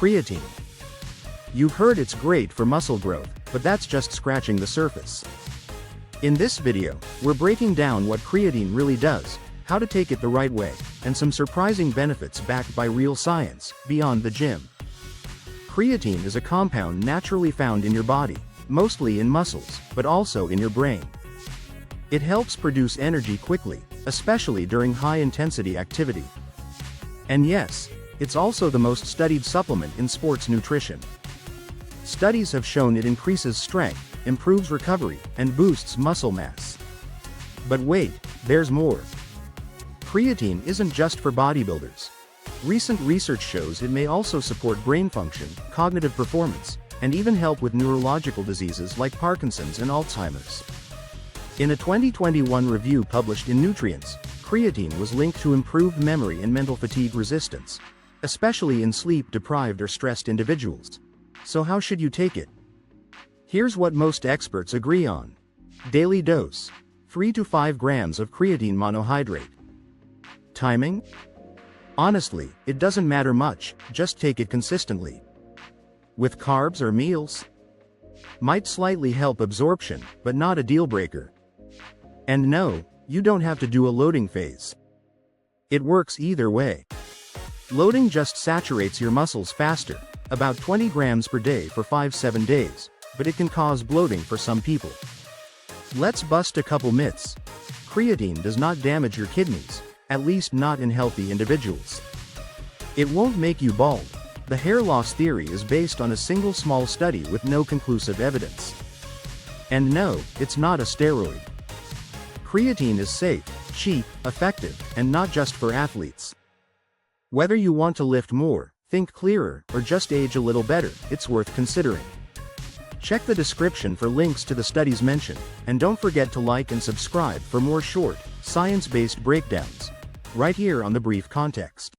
Creatine. You've heard it's great for muscle growth, but that's just scratching the surface. In this video, we're breaking down what creatine really does, how to take it the right way, and some surprising benefits backed by real science, beyond the gym. Creatine is a compound naturally found in your body, mostly in muscles, but also in your brain. It helps produce energy quickly, especially during high-intensity activity. And yes, it's also the most studied supplement in sports nutrition. Studies have shown it increases strength, improves recovery, and boosts muscle mass. But wait, there's more. Creatine isn't just for bodybuilders. Recent research shows it may also support brain function, cognitive performance, and even help with neurological diseases like Parkinson's and Alzheimer's. In a 2021 review published in Nutrients, creatine was linked to improved memory and mental fatigue resistance, especially in sleep-deprived or stressed individuals. So how should you take it? Here's what most experts agree on. Daily dose: 3 to 5 grams of creatine monohydrate. Timing? Honestly, it doesn't matter much, just take it consistently. With carbs or meals? Might slightly help absorption, but not a deal breaker. And no, you don't have to do a loading phase. It works either way. Loading just saturates your muscles faster, about 20 grams per day for 5-7 days, but it can cause bloating for some people. Let's bust a couple myths. Creatine does not damage your kidneys, at least not in healthy individuals. It won't make you bald. The hair loss theory is based on a single small study with no conclusive evidence. And no, it's not a steroid. Creatine is safe, cheap, effective, and not just for athletes. Whether you want to lift more, think clearer, or just age a little better, it's worth considering. Check the description for links to the studies mentioned, and don't forget to like and subscribe for more short, science-based breakdowns, right here on The Brief Context.